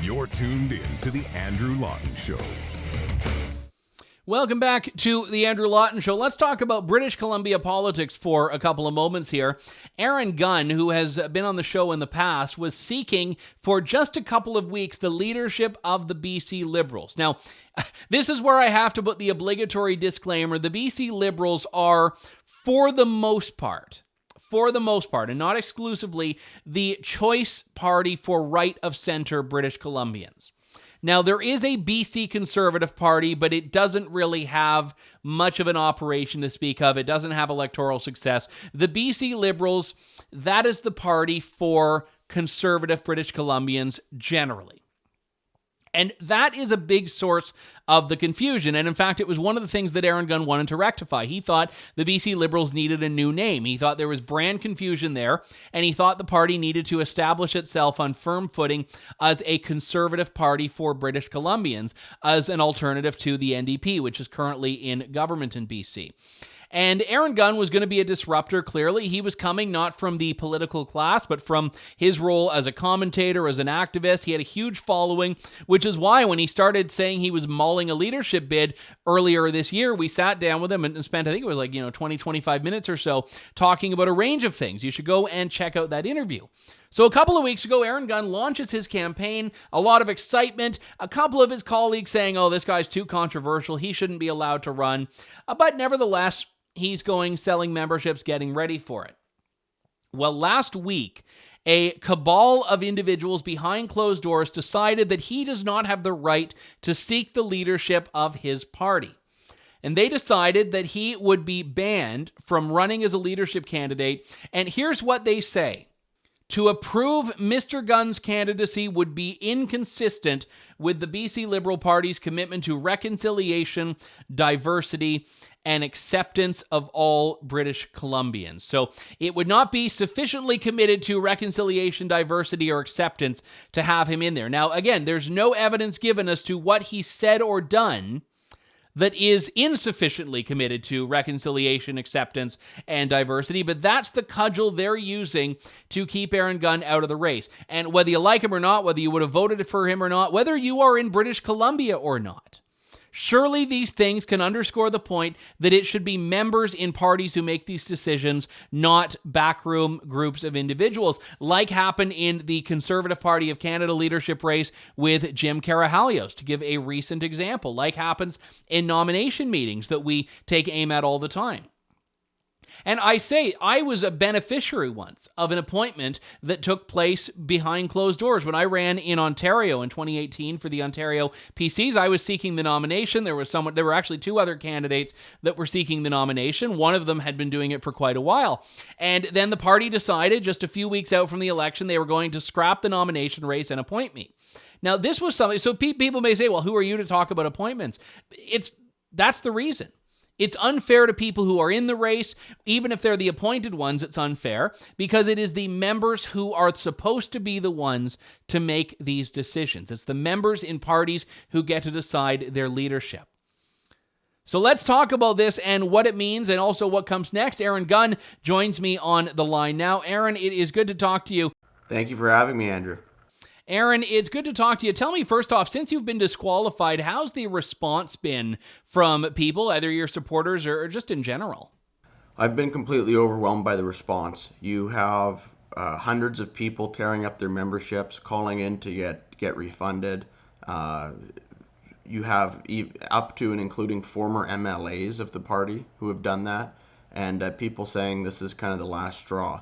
You're tuned in to The Andrew Lawton Show. Welcome back to The Andrew Lawton Show. Let's talk about British Columbia politics for a couple of moments here. Aaron Gunn, who has been on the show in the past, was seeking for just a couple of weeks the leadership of the BC Liberals. Now, this is where I have to put the obligatory disclaimer. The BC Liberals are, for the most part, and not exclusively, the choice party for right-of-center British Columbians. Now, there is a BC Conservative Party, but it doesn't really have much of an operation to speak of. It doesn't have electoral success. The BC Liberals, that is the party for conservative British Columbians generally. And that is a big source of the confusion. And in fact, it was one of the things that Aaron Gunn wanted to rectify. He thought the BC Liberals needed a new name. He thought there was brand confusion there, and he thought the party needed to establish itself on firm footing as a conservative party for British Columbians, as an alternative to the NDP, which is currently in government in BC. And Aaron Gunn was going to be a disruptor, clearly. He was coming not from the political class, but from his role as a commentator, as an activist. He had a huge following, which is why when he started saying he was mulling a leadership bid earlier this year, we sat down with him and spent, I think it was 20, 25 minutes or so, talking about a range of things. You should go and check out that interview. So a couple of weeks ago, Aaron Gunn launches his campaign, a lot of excitement, a couple of his colleagues saying, oh, this guy's too controversial, he shouldn't be allowed to run. But nevertheless, he's selling memberships, getting ready for it. Well, last week, a cabal of individuals behind closed doors decided that he does not have the right to seek the leadership of his party. And they decided that he would be banned from running as a leadership candidate. And here's what they say. To approve Mr. Gunn's candidacy would be inconsistent with the BC Liberal Party's commitment to reconciliation, diversity, and acceptance of all British Columbians. So it would not be sufficiently committed to reconciliation, diversity, or acceptance to have him in there. Now, again, there's no evidence given as to what he said or done that is insufficiently committed to reconciliation, acceptance, and diversity, but that's the cudgel they're using to keep Aaron Gunn out of the race. And whether you like him or not, whether you would have voted for him or not, whether you are in British Columbia or not, surely these things can underscore the point that it should be members in parties who make these decisions, not backroom groups of individuals, like happened in the Conservative Party of Canada leadership race with Jim Karahalios, to give a recent example, like happens in nomination meetings that we take aim at all the time. And I say, I was a beneficiary once of an appointment that took place behind closed doors. When I ran in Ontario in 2018 for the Ontario PCs, I was seeking the nomination. There were actually two other candidates that were seeking the nomination. One of them had been doing it for quite a while. And then the party decided just a few weeks out from the election, they were going to scrap the nomination race and appoint me. Now, this was something, so people may say, well, who are you to talk about appointments? That's the reason. It's unfair to people who are in the race. Even if they're the appointed ones, it's unfair because it is the members who are supposed to be the ones to make these decisions. It's the members in parties who get to decide their leadership. So let's talk about this and what it means and also what comes next. Aaron Gunn joins me on the line now. Aaron, it is good to talk to you. Thank you for having me, Andrew. Aaron, it's good to talk to you. Tell me first off, since you've been disqualified, how's the response been from people, either your supporters or just in general? I've been completely overwhelmed by the response. You have hundreds of people tearing up their memberships, calling in to get refunded. You have up to and including former MLAs of the party who have done that, and people saying this is kind of the last straw.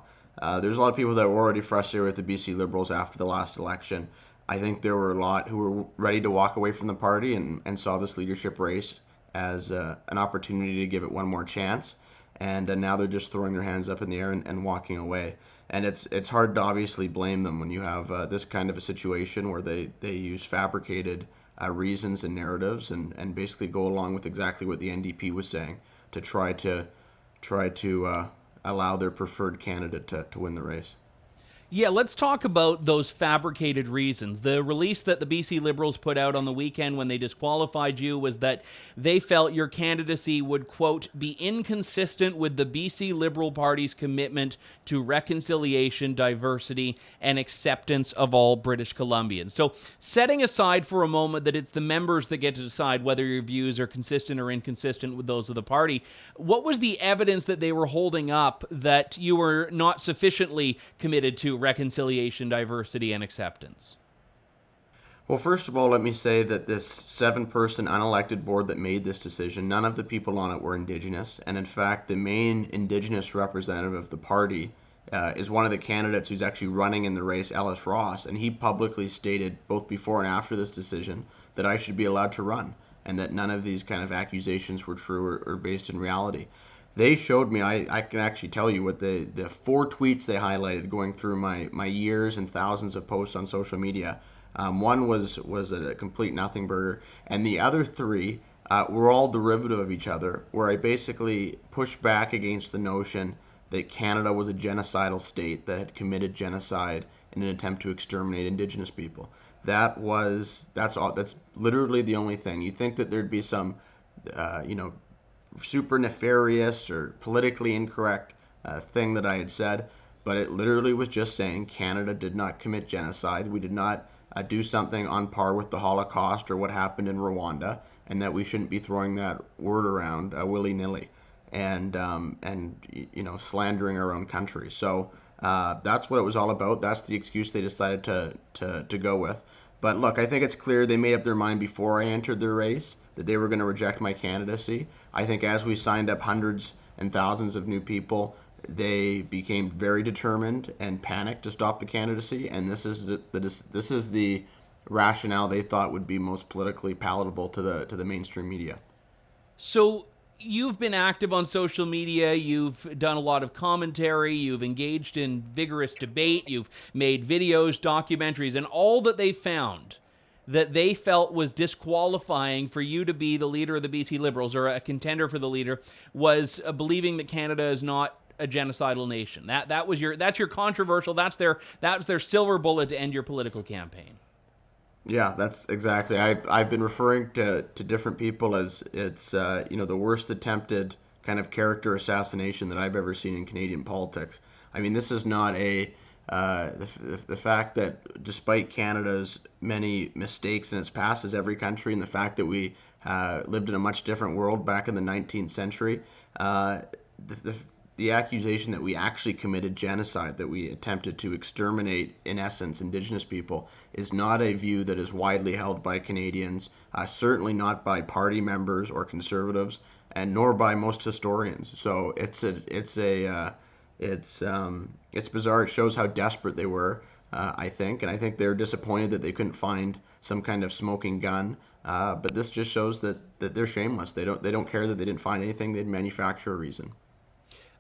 There's a lot of people that were already frustrated with the BC Liberals after the last election. I think there were a lot who were ready to walk away from the party and saw this leadership race as an opportunity to give it one more chance. And now they're just throwing their hands up in the air and walking away. And it's hard to obviously blame them when you have this kind of a situation where they use fabricated reasons and narratives and basically go along with exactly what the NDP was saying to try to allow their preferred candidate to win the race. Yeah, let's talk about those fabricated reasons. The release that the BC Liberals put out on the weekend when they disqualified you was that they felt your candidacy would, quote, be inconsistent with the BC Liberal Party's commitment to reconciliation, diversity, and acceptance of all British Columbians. So, setting aside for a moment that it's the members that get to decide whether your views are consistent or inconsistent with those of the party, what was the evidence that they were holding up that you were not sufficiently committed to reconciliation, diversity, and acceptance? Well, first of all, let me say that this 7-person unelected board that made this decision, none of the people on it were Indigenous. And in fact, the main Indigenous representative of the party is one of the candidates who's actually running in the race, Ellis Ross. And he publicly stated, both before and after this decision, that I should be allowed to run and that none of these kind of accusations were true or based in reality. They showed me, I can actually tell you what the 4 tweets they highlighted going through my years and thousands of posts on social media. One was a complete nothing burger, and the other 3 were all derivative of each other, where I basically pushed back against the notion that Canada was a genocidal state that had committed genocide in an attempt to exterminate Indigenous people. That's literally the only thing. You think that there'd be some, super nefarious or politically incorrect thing that I had said, but it literally was just saying Canada did not commit genocide. We did not do something on par with the Holocaust or what happened in Rwanda, and that we shouldn't be throwing that word around willy-nilly and slandering our own country. So that's what it was all about. That's the excuse they decided to go with. But look, I think it's clear they made up their mind before I entered the race that they were going to reject my candidacy. I think as we signed up hundreds and thousands of new people, they became very determined and panicked to stop the candidacy, and this is the rationale they thought would be most politically palatable to the mainstream media. So you've been active on social media, you've done a lot of commentary, you've engaged in vigorous debate, you've made videos, documentaries, and all that they found that they felt was disqualifying for you to be the leader of the BC Liberals or a contender for the leader was believing that Canada is not a genocidal nation. That's your controversial, that's their silver bullet to end your political campaign. Yeah, that's exactly. I've been referring to different people as it's the worst attempted kind of character assassination that I've ever seen in Canadian politics. I mean, this is not the fact that despite Canada's many mistakes in its past, as every country, and the fact that we lived in a much different world back in the 19th century, the accusation that we actually committed genocide, that we attempted to exterminate, in essence, Indigenous people, is not a view that is widely held by Canadians, certainly not by party members or conservatives, and nor by most historians. So it's bizarre. It shows how desperate they were, I think, and I think they're disappointed that they couldn't find some kind of smoking gun. But this just shows that they're shameless. They don't care that they didn't find anything. They'd manufacture a reason.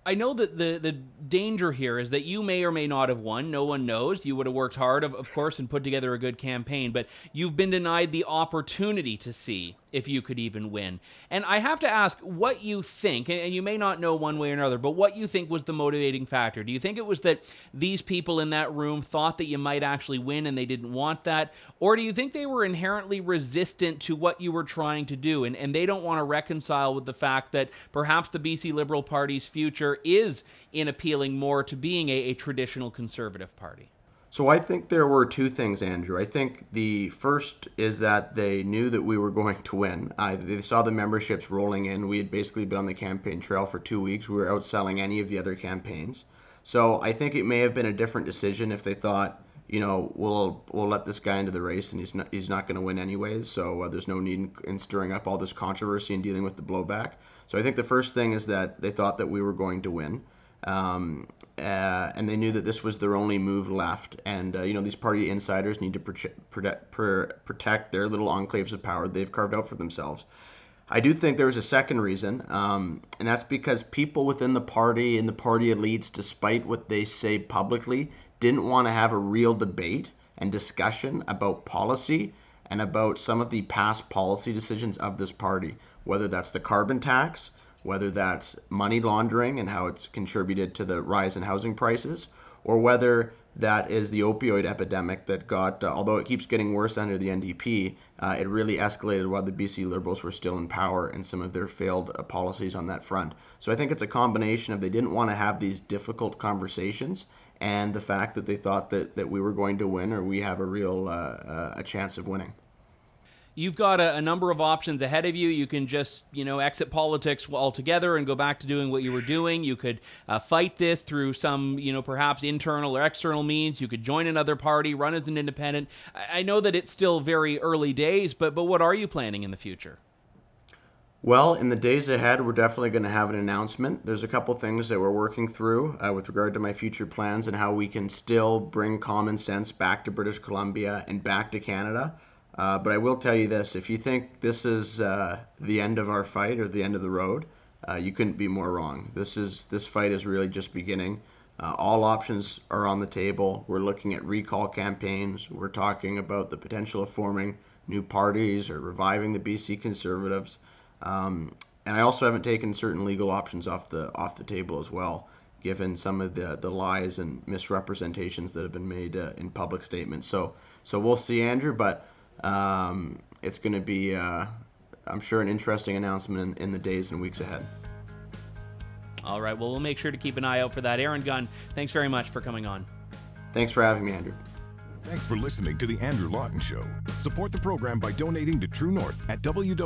I know that the danger here is that you may or may not have won. No one knows. You would have worked hard, of course, and put together a good campaign, but you've been denied the opportunity to see if you could even win. And I have to ask what you think, and you may not know one way or another, but what you think was the motivating factor. Do you think it was that these people in that room thought that you might actually win and they didn't want that? Or do you think they were inherently resistant to what you were trying to do, and they don't want to reconcile with the fact that perhaps the BC Liberal Party's future is in appealing more to being a traditional conservative party? So I think there were 2 things, Andrew. I think the first is that they knew that we were going to win. They saw the memberships rolling in. We had basically been on the campaign trail for 2 weeks. We were outselling any of the other campaigns. So I think it may have been a different decision if they thought, we'll let this guy into the race and he's not going to win anyways. So there's no need in stirring up all this controversy and dealing with the blowback. So I think the first thing is that they thought that we were going to win. And they knew that this was their only move left. And, these party insiders need to protect their little enclaves of power they've carved out for themselves. I do think there was a second reason, and that's because people within the party and the party elites, despite what they say publicly, didn't want to have a real debate and discussion about policy and about some of the past policy decisions of this party, whether that's the carbon tax, whether that's money laundering and how it's contributed to the rise in housing prices, or whether that is the opioid epidemic that got, although it keeps getting worse under the NDP, it really escalated while the BC Liberals were still in power and some of their failed policies on that front. So I think it's a combination of they didn't want to have these difficult conversations and the fact that they thought that we were going to win, or we have a real a chance of winning. You've got a number of options ahead of you. You can just, exit politics altogether and go back to doing what you were doing. You could fight this through some, perhaps internal or external means. You could join another party, run as an independent. I know that it's still very early days, but what are you planning in the future? Well, in the days ahead, we're definitely going to have an announcement. There's a couple things that we're working through with regard to my future plans and how we can still bring common sense back to British Columbia and back to Canada. But I will tell you this, if you think this is the end of our fight or the end of the road, you couldn't be more wrong. This fight is really just beginning. All options are on the table. We're looking at recall campaigns. We're talking about the potential of forming new parties or reviving the BC Conservatives. And I also haven't taken certain legal options off the table as well, given some of the lies and misrepresentations that have been made in public statements. So we'll see, Andrew, but it's going to be, I'm sure, an interesting announcement in the days and weeks ahead. All right. Well, we'll make sure to keep an eye out for that. Aaron Gunn, thanks very much for coming on. Thanks for having me, Andrew. Thanks for listening to The Andrew Lawton Show. Support the program by donating to True North at www.tnc.news.